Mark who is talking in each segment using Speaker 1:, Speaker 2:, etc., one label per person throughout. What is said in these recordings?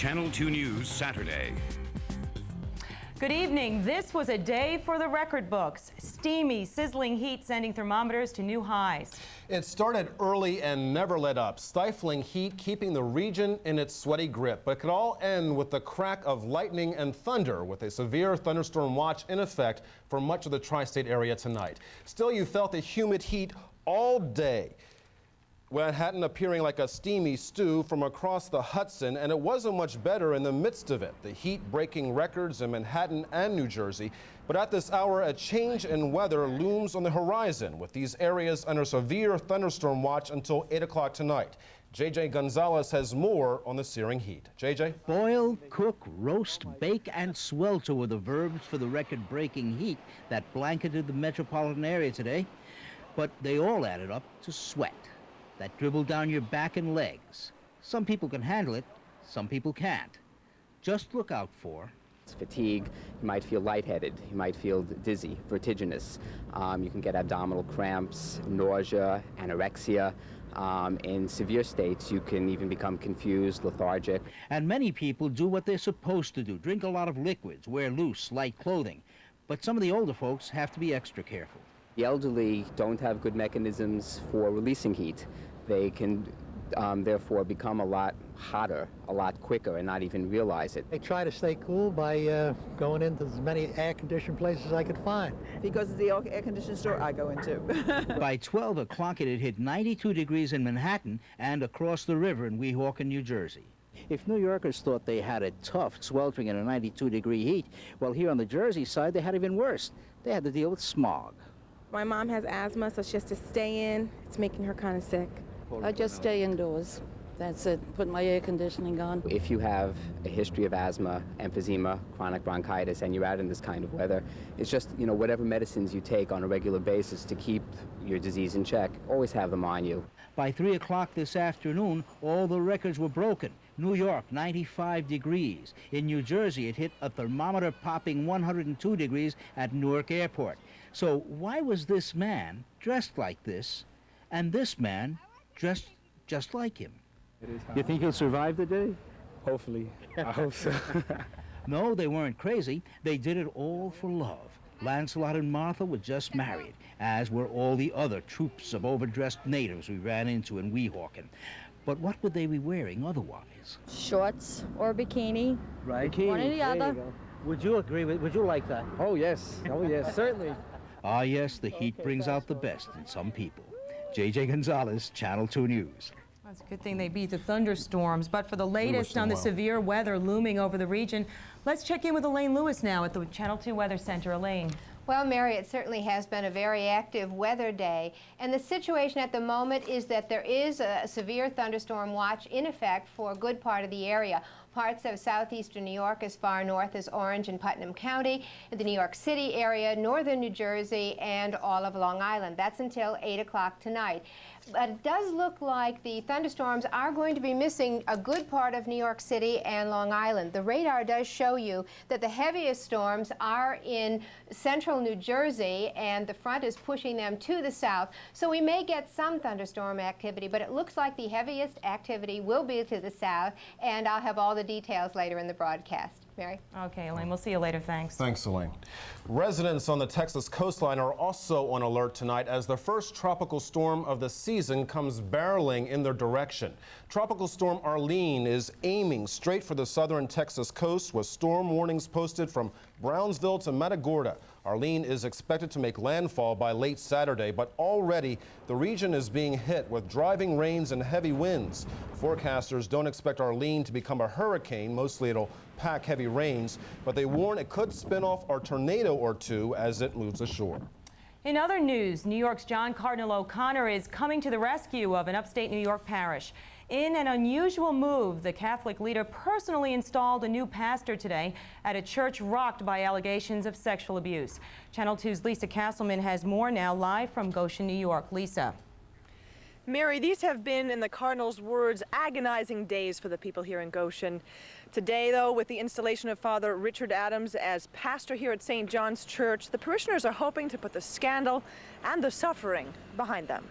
Speaker 1: Channel 2 News Saturday.
Speaker 2: Good evening. This was a day for the record books. Steamy, sizzling heat sending thermometers to new highs.
Speaker 3: It started early and never let up. Stifling heat keeping the region in its sweaty grip. But it could all end with the crack of lightning and thunder, with a severe thunderstorm watch in effect for much of the tri-state area tonight. Still, you felt the humid heat all day. Manhattan appearing like a steamy stew from across the Hudson, and it wasn't much better in the midst of it. The heat breaking records in Manhattan and New Jersey. But at this hour, a change in weather looms on the horizon, with these areas under severe thunderstorm watch until 8 o'clock tonight. JJ Gonzalez has more on the searing heat. JJ?
Speaker 4: Boil, cook, roast, bake, and swelter were the verbs for the record-breaking heat that blanketed the metropolitan area today. But they all added up to sweat that dribbled down your back and legs. Some people can handle it, some people can't. Just look out for
Speaker 5: fatigue. You might feel lightheaded. You might feel dizzy, vertiginous. You can get abdominal cramps, nausea, anorexia. In severe states, you can even become confused, lethargic.
Speaker 4: And many people do what they're supposed to do. Drink a lot of liquids, wear loose, light clothing. But some of the older folks have to be extra careful.
Speaker 5: The elderly don't have good mechanisms for releasing heat. They can therefore become a lot hotter, a lot quicker, and not even realize it.
Speaker 6: I try to stay cool by going into as many air-conditioned places as I could find.
Speaker 7: If he goes to the air-conditioned store, I go into.
Speaker 4: By 12 o'clock, it had hit 92 degrees in Manhattan and across the river in Weehawken, New Jersey. If New Yorkers thought they had it tough, sweltering in a 92-degree heat, well, here on the Jersey side, they had it even worse. They had to deal with smog.
Speaker 8: My mom has asthma, so she has to stay in. It's making her kind of sick.
Speaker 9: I just stay indoors. That's it. Put my air conditioning on.
Speaker 5: If you have a history of asthma, emphysema, chronic bronchitis, and you're out in this kind of weather, it's just, whatever medicines you take on a regular basis to keep your disease in check, always have them on you.
Speaker 4: By 3 o'clock this afternoon, all the records were broken. New York, 95 degrees. In New Jersey, it hit a thermometer popping 102 degrees at Newark Airport. So why was this man dressed like this, and this man dressed just like him?
Speaker 10: You think he'll survive the day? Hopefully. I hope so.
Speaker 4: No, they weren't crazy. They did it all for love. Lancelot and Martha were just married, as were all the other troops of overdressed natives we ran into in Weehawken. But what would they be wearing otherwise?
Speaker 9: Shorts or bikini.
Speaker 10: Right.
Speaker 9: One or the other.
Speaker 10: Would you agree with, would you like that? Oh, yes. Oh, yes, certainly.
Speaker 4: Ah, yes, the heat brings out the best in some people. JJ Gonzalez, Channel 2 News.
Speaker 2: It's a good thing they beat the thunderstorms. But for the latest on the severe weather looming over the region, let's check in with Elaine Lewis now at the Channel 2 Weather Center. Elaine.
Speaker 11: Well, Mary, it certainly has been a very active weather day, and the situation at the moment is that there is a severe thunderstorm watch in effect for a good part of the area. Parts of southeastern New York as far north as Orange and Putnam County, the New York City area, northern New Jersey, and all of Long Island. That's until 8 o'clock tonight. But it does look like the thunderstorms are going to be missing a good part of New York City and Long Island. The radar does show you that the heaviest storms are in central New Jersey, and the front is pushing them to the south. So we may get some thunderstorm activity, but it looks like the heaviest activity will be to the south, and I'll have all the details later in the broadcast. Mary?
Speaker 2: Okay, Elaine, we'll see you later. Thanks.
Speaker 3: Thanks, Elaine. Residents on the Texas coastline are also on alert tonight as the first tropical storm of the season comes barreling in their direction. Tropical storm Arlene is aiming straight for the southern Texas coast with storm warnings posted from Brownsville to Matagorda. Arlene is expected to make landfall by late Saturday, but already the region is being hit with driving rains and heavy winds. Forecasters don't expect Arlene to become a hurricane. Mostly it'll pack heavy rains, but they warn it could spin off a tornado or two as it moves ashore.
Speaker 2: In other news, New York's John Cardinal O'Connor is coming to the rescue of an upstate New York parish. In an unusual move, the Catholic leader personally installed a new pastor today at a church rocked by allegations of sexual abuse. Channel 2's Lisa Castleman has more now, live from Goshen, New York. Lisa.
Speaker 7: Mary, these have been, in the Cardinal's words, agonizing days for the people here in Goshen. Today, though, with the installation of Father Richard Adams as pastor here at St. John's Church, the parishioners are hoping to put the scandal and the suffering behind them.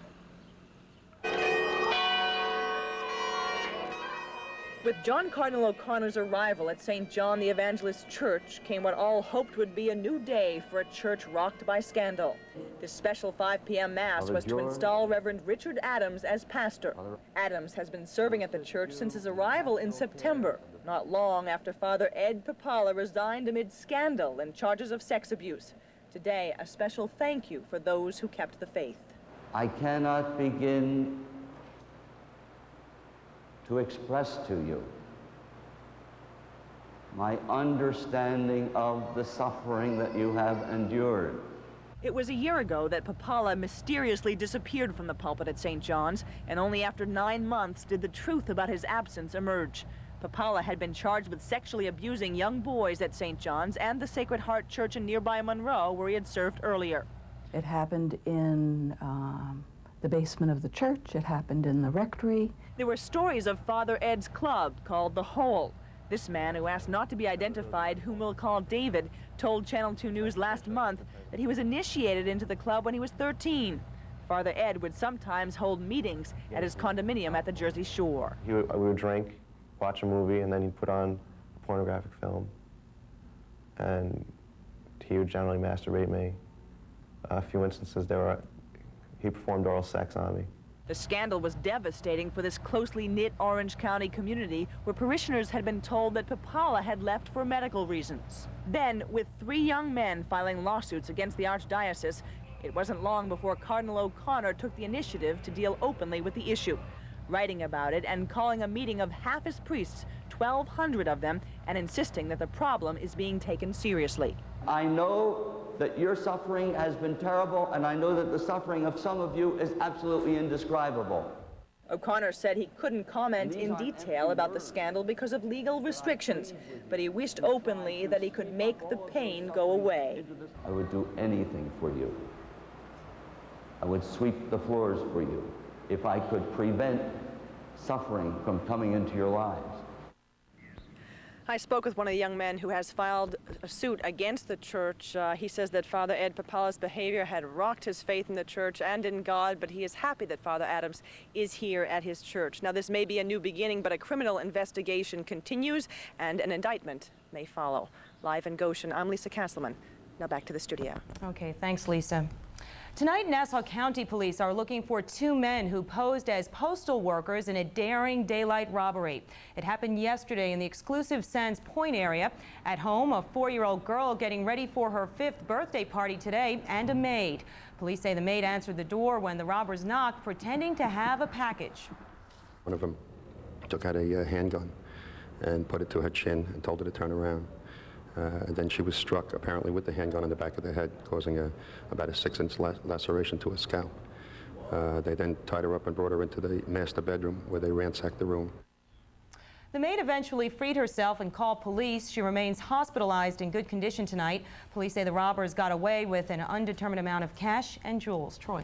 Speaker 7: With John Cardinal O'Connor's arrival at St. John the Evangelist Church came what all hoped would be a new day for a church rocked by scandal. This special 5 p.m. Mass was to install Reverend Richard Adams as pastor. Adams has been serving at the church since his arrival in September, not long after Father Ed Papala resigned amid scandal and charges of sex abuse. Today, a special thank you for those who kept the faith.
Speaker 12: I cannot begin to express to you my understanding of the suffering that you have endured.
Speaker 7: It was a year ago that Papala mysteriously disappeared from the pulpit at St. John's, and only after 9 months did the truth about his absence emerge. Papala had been charged with sexually abusing young boys at St. John's and the Sacred Heart Church in nearby Monroe, where he had served earlier.
Speaker 9: It happened in the basement of the church. It happened in the rectory.
Speaker 7: There were stories of Father Ed's club called The Hole. This man, who asked not to be identified, whom we'll call David, told Channel 2 News last month that he was initiated into the club when he was 13. Father Ed would sometimes hold meetings at his condominium at the Jersey Shore.
Speaker 10: We would drink, watch a movie, and then he'd put on a pornographic film. And he would generally masturbate me. A few instances he performed oral sex on me.
Speaker 7: The scandal was devastating for this closely knit Orange County community, where parishioners had been told that Papala had left for medical reasons. Then, with 3 young men filing lawsuits against the Archdiocese, it wasn't long before Cardinal O'Connor took the initiative to deal openly with the issue, writing about it and calling a meeting of half his priests, 1,200 of them, and insisting that the problem is being taken seriously.
Speaker 12: I know that your suffering has been terrible, and I know that the suffering of some of you is absolutely indescribable.
Speaker 7: O'Connor said he couldn't comment in detail about the scandal because of legal restrictions, but he wished openly that he could make the pain go away.
Speaker 12: I would do anything for you. I would sweep the floors for you if I could prevent suffering from coming into your lives.
Speaker 7: I spoke with one of the young men who has filed a suit against the church. He says that Father Ed Papala's behavior had rocked his faith in the church and in God, but he is happy that Father Adams is here at his church. Now, this may be a new beginning, but a criminal investigation continues and an indictment may follow. Live in Goshen, I'm Lisa Castleman. Now back to the studio.
Speaker 2: Okay, thanks, Lisa. Tonight, Nassau County Police are looking for 2 men who posed as postal workers in a daring daylight robbery. It happened yesterday in the exclusive Sands Point area. At home, a 4-year-old girl getting ready for her 5th birthday party today, and a maid. Police say the maid answered the door when the robbers knocked, pretending to have a package.
Speaker 13: One of them took out a handgun and put it to her chin and told her to turn around. And then she was struck, apparently, with the handgun in the back of the head, causing about a 6-inch laceration to her scalp. They then tied her up and brought her into the master bedroom, where they ransacked the room.
Speaker 2: The maid eventually freed herself and called police. She remains hospitalized in good condition tonight. Police say the robbers got away with an undetermined amount of cash and jewels. Troy.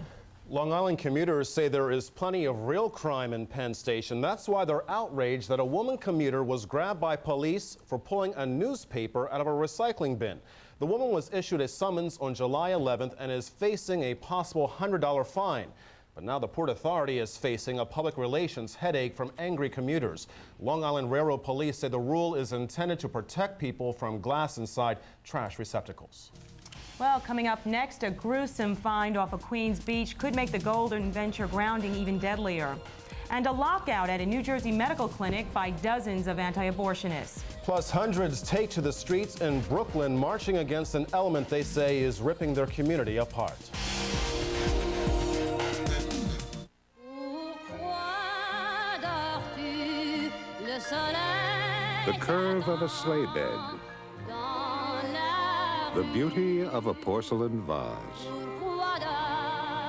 Speaker 3: Long Island commuters say there is plenty of real crime in Penn Station. That's why they're outraged that a woman commuter was grabbed by police for pulling a newspaper out of a recycling bin. The woman was issued a summons on July 11th and is facing a possible $100 fine. But now the Port Authority is facing a public relations headache from angry commuters. Long Island Railroad Police say the rule is intended to protect people from glass inside trash receptacles.
Speaker 2: Well, coming up next, a gruesome find off of Queens Beach could make the Golden Venture grounding even deadlier. And a lockout at a New Jersey medical clinic by dozens of anti-abortionists.
Speaker 3: Plus, hundreds take to the streets in Brooklyn, marching against an element they say is ripping their community apart.
Speaker 1: The curve of a sleigh bed. The beauty of a porcelain vase.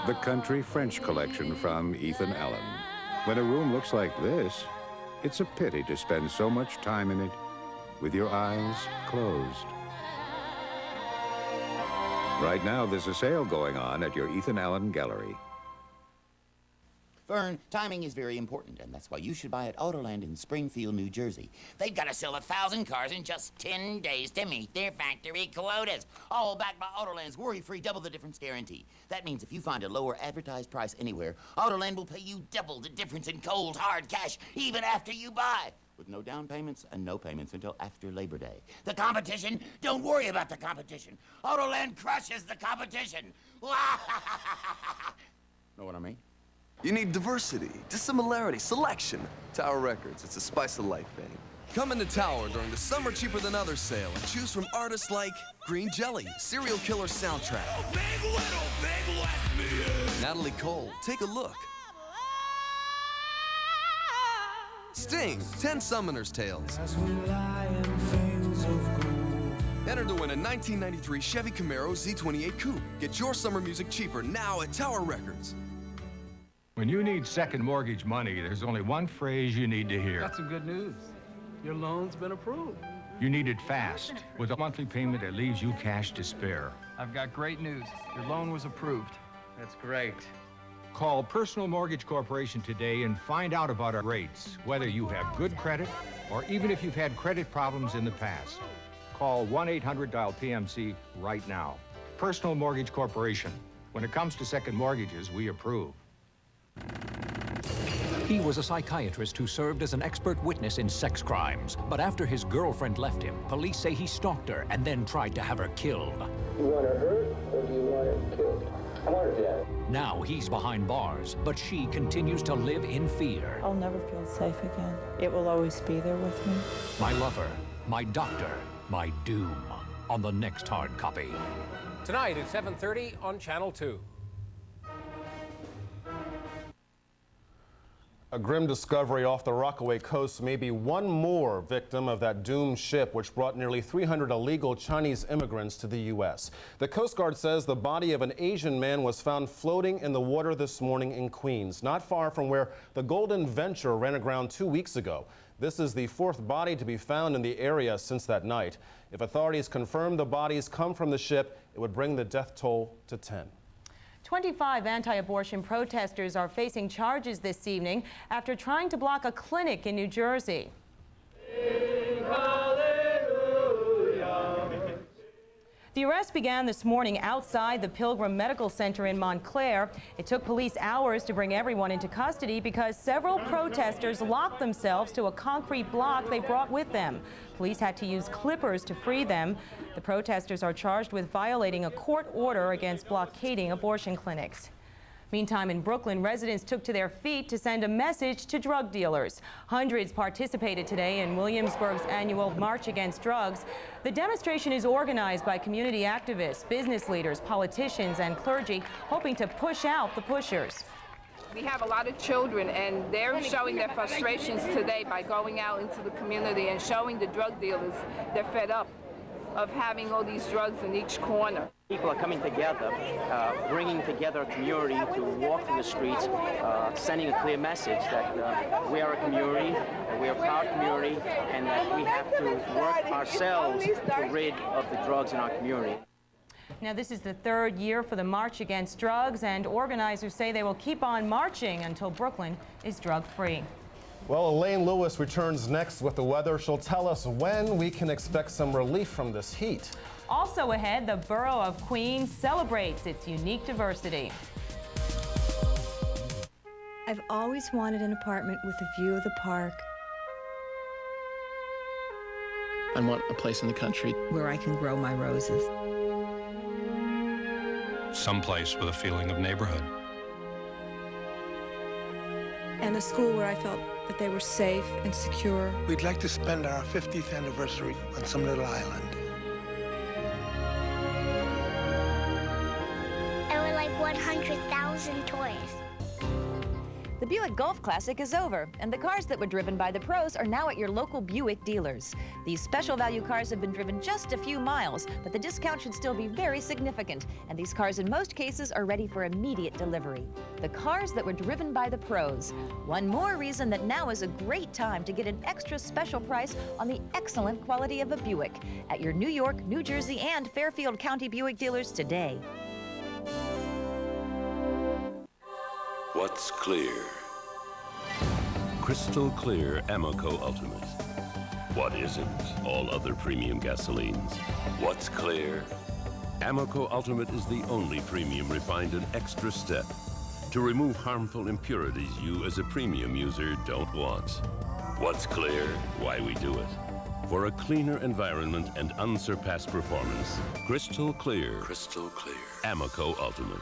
Speaker 1: The country French collection from Ethan Allen. When a room looks like this, it's a pity to spend so much time in it with your eyes closed. Right now, there's a sale going on at your Ethan Allen Gallery.
Speaker 14: Vern, timing is very important, and that's why you should buy at Autoland in Springfield, New Jersey. They've got to sell 1,000 cars in just 10 days to meet their factory quotas. All backed by Autoland's worry-free double-the-difference guarantee. That means if you find a lower advertised price anywhere, Autoland will pay you double the difference in cold, hard cash, even after you buy. with no down payments and no payments until after Labor Day. The competition? Don't worry about the competition. Autoland crushes the competition. Know what I mean?
Speaker 15: You need diversity, dissimilarity, selection. Tower Records, it's a spice of life, babe. Come into Tower during the Summer Cheaper Than Others sale and choose from artists like Green Jelly, Serial Killer Soundtrack, Natalie Cole, Take a Look, Sting, 10 Summoner's Tales. Enter to win a 1993 Chevy Camaro Z28 Coupe. Get your summer music cheaper now at Tower Records.
Speaker 16: When you need second mortgage money, there's only one phrase you need to hear.
Speaker 17: That's some good news. Your loan's been approved.
Speaker 16: You need it fast, with a monthly payment that leaves you cash to spare.
Speaker 17: I've got great news. Your loan was approved.
Speaker 16: That's great. Call Personal Mortgage Corporation today and find out about our rates, whether you have good credit or even if you've had credit problems in the past. Call 1-800-DIAL-PMC right now. Personal Mortgage Corporation. When it comes to second mortgages, we approve.
Speaker 18: He was a psychiatrist who served as an expert witness in sex crimes. But after his girlfriend left him, police say he stalked her and then tried to have her killed.
Speaker 19: You want her hurt or do you want her killed? I want her dead.
Speaker 18: Now he's behind bars, but she continues to live in fear.
Speaker 20: I'll never feel safe again. It will always be there with me.
Speaker 18: My lover, my doctor, my doom. On the next hard copy.
Speaker 21: Tonight at 7:30 on Channel 2.
Speaker 3: A grim discovery off the Rockaway coast may be one more victim of that doomed ship which brought nearly 300 illegal Chinese immigrants to the U.S. The Coast Guard says the body of an Asian man was found floating in the water this morning in Queens, not far from where the Golden Venture ran aground 2 weeks ago. This is the fourth body to be found in the area since that night. If authorities confirm the bodies come from the ship, it would bring the death toll to 10.
Speaker 2: 25 anti-abortion protesters are facing charges this evening after trying to block a clinic in New Jersey. The arrest began this morning outside the Pilgrim Medical Center in Montclair. It took police hours to bring everyone into custody because several protesters locked themselves to a concrete block they brought with them. Police had to use clippers to free them. The protesters are charged with violating a court order against blockading abortion clinics. Meantime, in Brooklyn, residents took to their feet to send a message to drug dealers. Hundreds participated today in Williamsburg's annual March Against Drugs. The demonstration is organized by community activists, business leaders, politicians, and clergy, hoping to push out the pushers.
Speaker 22: We have a lot of children, and they're showing their frustrations today by going out into the community and showing the drug dealers they're fed up of having all these drugs in each corner.
Speaker 23: People are coming together, bringing together a community to walk through the streets, sending a clear message that we are a community, that we are a proud community, and that we have to work ourselves to rid of the drugs in our community.
Speaker 2: Now, this is the third year for the March Against Drugs, and organizers say they will keep on marching until Brooklyn is drug-free.
Speaker 3: Well, Elaine Lewis returns next with the weather. She'll tell us when we can expect some relief from this heat.
Speaker 2: Also ahead, the borough of Queens celebrates its unique diversity.
Speaker 24: I've always wanted an apartment with a view of the park.
Speaker 25: I want a place in the country
Speaker 24: where I can grow my roses.
Speaker 26: Someplace with a feeling of neighborhood.
Speaker 24: And a school where I felt that they were safe and secure.
Speaker 27: We'd like to spend our 50th anniversary on some little island.
Speaker 28: I would like 100,000 toys.
Speaker 29: The Buick Golf Classic is over, and the cars that were driven by the pros are now at your local Buick dealers. These special value cars have been driven just a few miles, but the discount should still be very significant, and these cars in most cases are ready for immediate delivery. The cars that were driven by the pros. One more reason that now is a great time to get an extra special price on the excellent quality of a Buick at your New York, New Jersey, and Fairfield County Buick dealers today.
Speaker 30: What's clear? Crystal clear Amoco Ultimate. What isn't all other premium gasolines? What's clear? Amoco Ultimate is the only premium refined an extra step to remove harmful impurities you as a premium user don't want. What's clear? Why we do it. For a cleaner environment and unsurpassed performance, crystal clear. Crystal clear. Amoco Ultimate.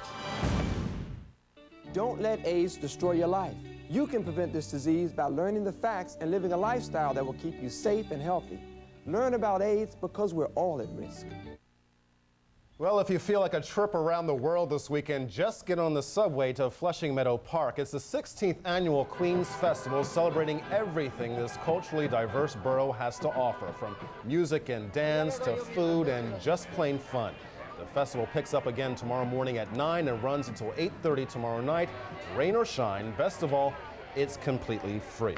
Speaker 4: Don't let AIDS destroy your life. You can prevent this disease by learning the facts and living a lifestyle that will keep you safe and healthy. Learn about AIDS because we're all at risk.
Speaker 3: Well, if you feel like a trip around the world this weekend, just get on the subway to Flushing Meadow Park. It's the 16th annual Queens Festival, celebrating everything this culturally diverse borough has to offer, from music and dance to food and just plain fun. The festival picks up again tomorrow morning at 9 and runs until 8:30 tomorrow night. Rain or shine, best of all, it's completely free.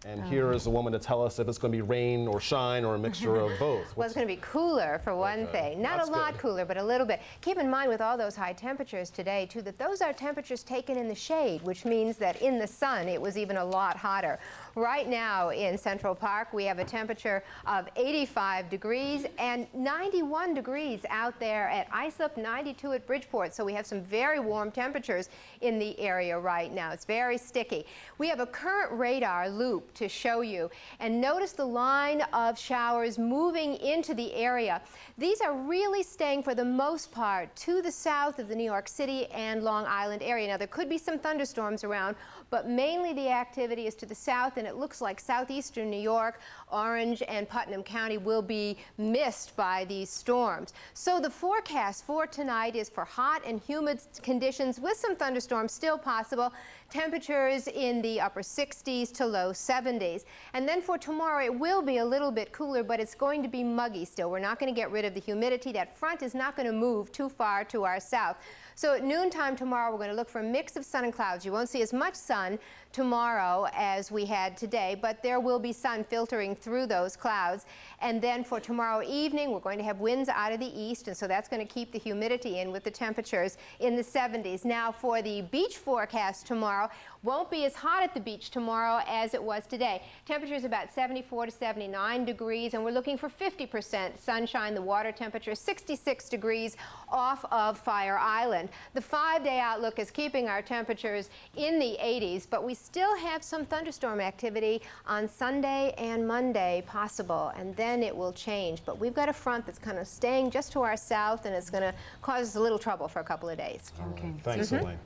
Speaker 3: And here is a woman to tell us if it's going to be rain or shine or a mixture of both.
Speaker 5: Well, it's going to be cooler for one thing. Not a lot cooler, but a little bit. Keep in mind with all those high temperatures today, too, that those are temperatures taken in the shade, which means that in the sun it was even a lot hotter. Right now in Central Park, we have a temperature of 85 degrees and 91 degrees out there at Islip, 92 at Bridgeport. So we have some very warm temperatures in the area right now. It's very sticky. We have a current radar loop to show you, and notice the line of showers moving into the area. These are really staying for the most part to the south of the New York City and Long Island area. Now there could be some thunderstorms around, but mainly the activity is to the south, and it looks like southeastern New York, Orange and Putnam County will be missed by these storms. So the forecast for tonight is for hot and humid conditions with some thunderstorms still possible. Temperatures in the upper 60s to low 70s. And then for tomorrow, it will be a little bit cooler, but it's going to be muggy still. We're not going to get rid of the humidity. That front is not going to move too far to our south. So at noontime tomorrow, we're going to look for a mix of sun and clouds. You won't see as much sun tomorrow as we had today, but there will be sun filtering through those clouds. And then for tomorrow evening, we're going to have winds out of the east, and so that's going to keep the humidity in with the temperatures in the 70s. Now for the beach forecast tomorrow, won't be as hot at the beach tomorrow as it was today. Temperatures about 74 to 79 degrees, and we're looking for 50% sunshine. The water temperature 66 degrees off of Fire Island. The 5-day outlook is keeping our temperatures in the 80s, but we still have some thunderstorm activity on Sunday and Monday possible, and then it will change. But we've got a front that's kind of staying just to our south, and it's going to cause us a little trouble for a couple of days.
Speaker 3: Okay. Thanks, Elaine.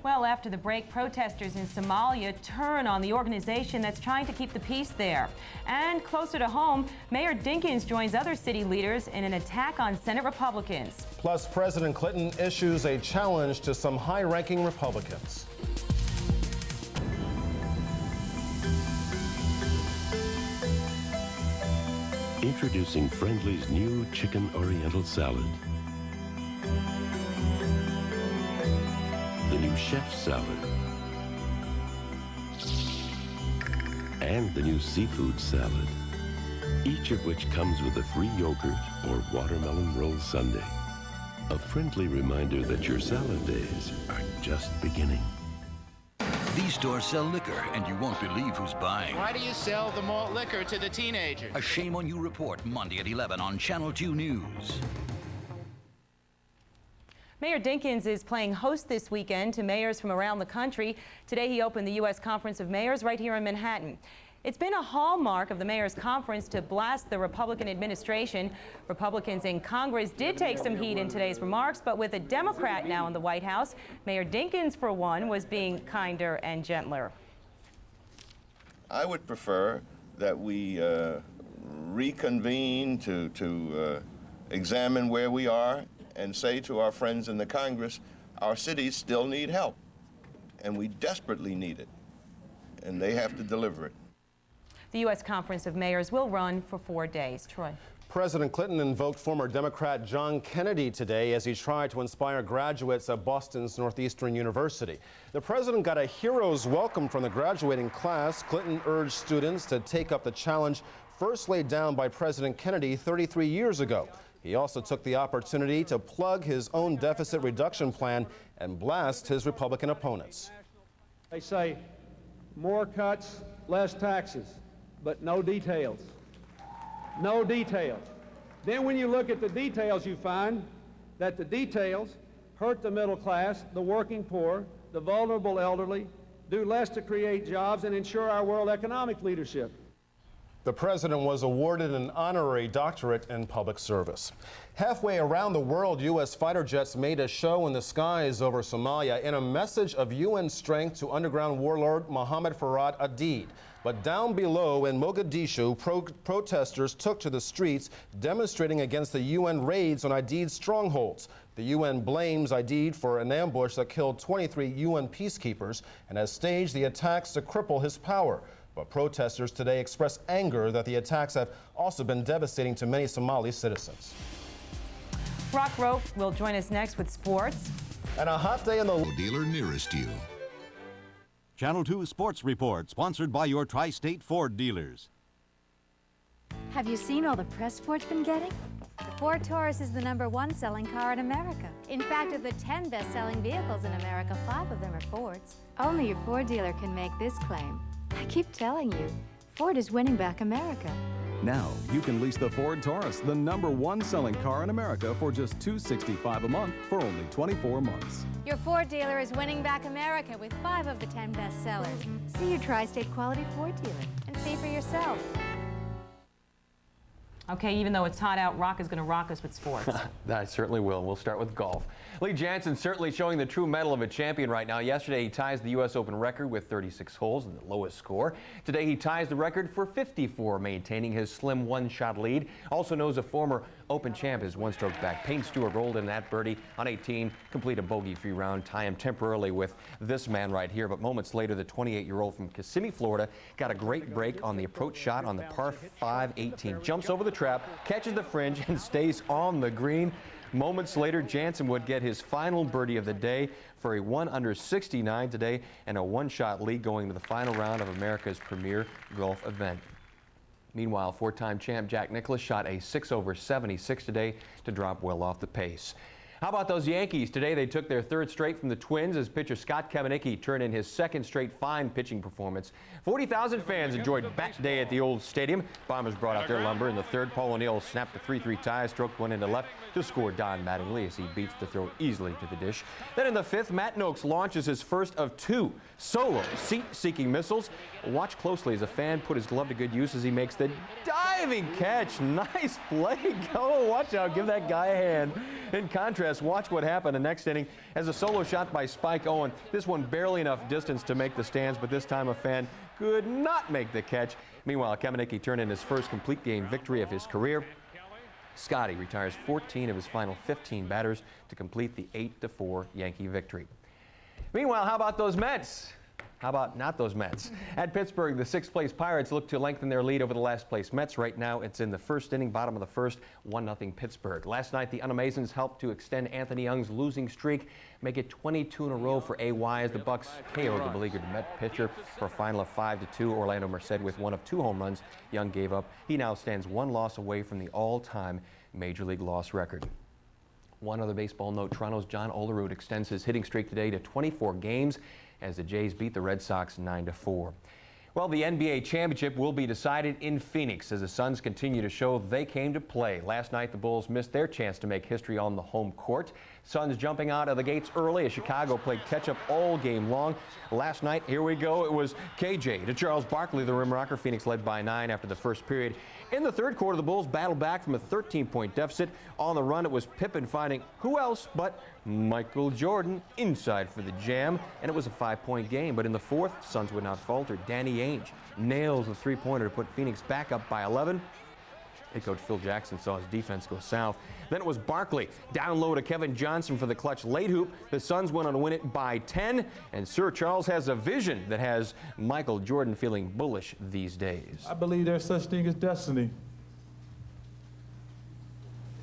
Speaker 2: Well, after the break, protesters in Somalia turn on the organization that's trying to keep the peace there. And closer to home, Mayor Dinkins joins other city leaders in an attack on Senate Republicans.
Speaker 3: Plus, President Clinton issues a challenge to some high-ranking Republicans.
Speaker 30: Introducing Friendly's new Chicken Oriental Salad. The new Chef Salad. And the new Seafood Salad. Each of which comes with a free yogurt or watermelon roll sundae. A friendly reminder that your salad days are just beginning.
Speaker 6: These stores sell liquor, and you won't believe who's buying.
Speaker 7: Why do you sell the malt liquor to the teenagers?
Speaker 6: A Shame on You report, Monday at 11 on Channel 2 News.
Speaker 2: Mayor Dinkins is playing host this weekend to mayors from around the country. Today he opened the U.S. Conference of Mayors right here in Manhattan. It's been a hallmark of the Mayor's Conference to blast the Republican administration. Republicans in Congress did take some heat in today's remarks, but with a Democrat now in the White House, Mayor Dinkins, for one, was being kinder and gentler.
Speaker 8: I would prefer that we reconvene to examine where we are and say to our friends in the Congress, our cities still need help, and we desperately need it, and they have to deliver it.
Speaker 2: The U.S. Conference of Mayors will run for 4 days. Troy.
Speaker 3: President Clinton invoked former Democrat John Kennedy today as he tried to inspire graduates of Boston's Northeastern University. The president got a hero's welcome from the graduating class. Clinton urged students to take up the challenge first laid down by President Kennedy 33 years ago. He also took the opportunity to plug his own deficit reduction plan and blast his Republican opponents.
Speaker 9: They say more cuts, less taxes, but no details. No details. Then when you look at the details, you find that the details hurt the middle class, the working poor, the vulnerable elderly, do less to create jobs, and ensure our world economic leadership.
Speaker 3: The president was awarded an honorary doctorate in public service. Halfway around the world, U.S. fighter jets made a show in the skies over Somalia in a message of UN strength to underground warlord Mohammed Farad Aidid. But down below in Mogadishu, protesters took to the streets demonstrating against the UN raids on Aidid's strongholds. The UN blames Aidid for an ambush that killed 23 UN peacekeepers and has staged the attacks to cripple his power. But protesters today express anger that the attacks have also been devastating to many Somali citizens.
Speaker 2: Rock Rope will join us next with sports.
Speaker 3: And a hot day in the
Speaker 1: dealer nearest you.
Speaker 10: Channel 2 Sports Report, sponsored by your Tri-State Ford dealers.
Speaker 11: Have you seen all the press Ford's been getting?
Speaker 12: The Ford Taurus is the #1 selling car in America. In fact, of the 10 best-selling vehicles in America, 5 of them are Fords. Only your Ford dealer can make this claim. I keep telling you, Ford is winning back America.
Speaker 13: Now, you can lease the Ford Taurus, the #1 selling car in America, for just $265 a month for only 24 months.
Speaker 12: Your Ford dealer is winning back America with 5 of the 10 best sellers. See your Tri-State Quality Ford dealer and see for yourself.
Speaker 2: Okay, even though it's hot out, Rock is going to rock us with sports.
Speaker 14: I certainly will. We'll start with golf. Lee Janzen certainly showing the true mettle of a champion right now. Yesterday, he ties the U.S. Open record with 36 holes and the lowest score. Today, he ties the record for 54, maintaining his slim one-shot lead. Also knows a former Open champ is one stroke back. Payne Stewart rolled in that birdie on 18, complete a bogey-free round, tie him temporarily with this man right here. But moments later, the 28-year-old from Kissimmee, Florida, got a great break on the approach shot on the par 5 18. Jumps over the trap, catches the fringe, and stays on the green. Moments later, Janzen would get his final birdie of the day for a 1 under 69 today and a one-shot lead going to the final round of America's premier golf event. Meanwhile, 4-time champ Jack Nicklaus shot a 6 over 76 today to drop well off the pace. How about those Yankees? Today they took their 3rd straight from the Twins as pitcher Scott Kamenicki turned in his 2nd straight fine pitching performance. 40,000 fans enjoyed Bat Day at the old stadium. Bombers brought out their lumber in the 3rd. Paul O'Neill snapped a 3-3 tie, stroked one into left to score Don Mattingly as he beats the throw easily to the dish. Then in the 5th, Matt Noakes launches his first of 2 solo seat-seeking missiles. Watch closely as a fan put his glove to good use as he makes the diving catch. Nice play. Go, watch out, give that guy a hand. In contrast, watch what happened the next inning as a solo shot by Spike Owen. This one barely enough distance to make the stands, but this time a fan could not make the catch. Meanwhile, Kamenicki turned in his first complete game victory of his career. Scotty retires 14 of his final 15 batters to complete the 8-4 Yankee victory. Meanwhile, how about those Mets? How about not those Mets? At Pittsburgh, the 6th-place Pirates look to lengthen their lead over the last-place Mets. Right now, it's in the 1st inning, bottom of the 1st, 1-0 Pittsburgh. Last night, the Unamazons helped to extend Anthony Young's losing streak, make it 22 in a row for AY as the Bucks KO'd the beleaguered Met pitcher for a final of 5-2. Orlando Merced with 1 of 2 home runs Young gave up. He now stands 1 loss away from the all-time Major League loss record. One other baseball note, Toronto's John Olerud extends his hitting streak today to 24 games as the Jays beat the Red Sox 9-4. Well, the NBA championship will be decided in Phoenix as the Suns continue to show they came to play. Last night, the Bulls missed their chance to make history on the home court. Suns jumping out of the gates early as Chicago played catch-up all game long. Last night, here we go, it was KJ to Charles Barkley, the rim rocker. Phoenix led by 9 after the 1st period. In the 3rd quarter, the Bulls battled back from a 13-point deficit. On the run, it was Pippen finding who else but Michael Jordan inside for the jam, and it was a 5-point game. But in the 4th, Suns would not falter. Danny Ainge nails the 3-pointer to put Phoenix back up by 11. Head coach Phil Jackson saw his defense go south. Then it was Barkley down low to Kevin Johnson for the clutch late hoop. The Suns went on to win it by 10, and Sir Charles has a vision that has Michael Jordan feeling bullish these days.
Speaker 15: I believe there's such thing as destiny.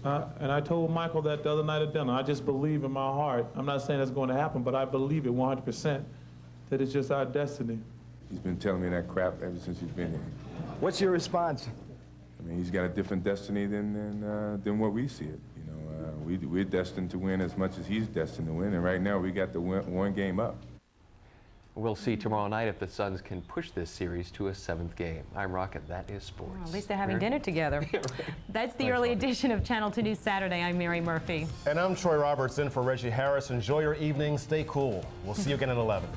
Speaker 15: And I told Michael that the other night at dinner. I just believe in my heart. I'm not saying it's going to happen, but I believe it 100% that it's just our destiny.
Speaker 16: He's been telling me that crap ever since he's been here.
Speaker 4: What's your response?
Speaker 16: I mean, he's got a different destiny than what we see it. You know, we're destined to win as much as he's destined to win, and right now we got the 1 game up.
Speaker 14: We'll see tomorrow night if the Suns can push this series to a 7th game. I'm Rocket. That is sports.
Speaker 2: Well, at least they're having dinner together. Yeah, right. That's the early edition of Channel 2 News Saturday. I'm Mary Murphy.
Speaker 3: And I'm Troy Roberts in for Reggie Harris. Enjoy your evening. Stay cool. We'll see you again at 11.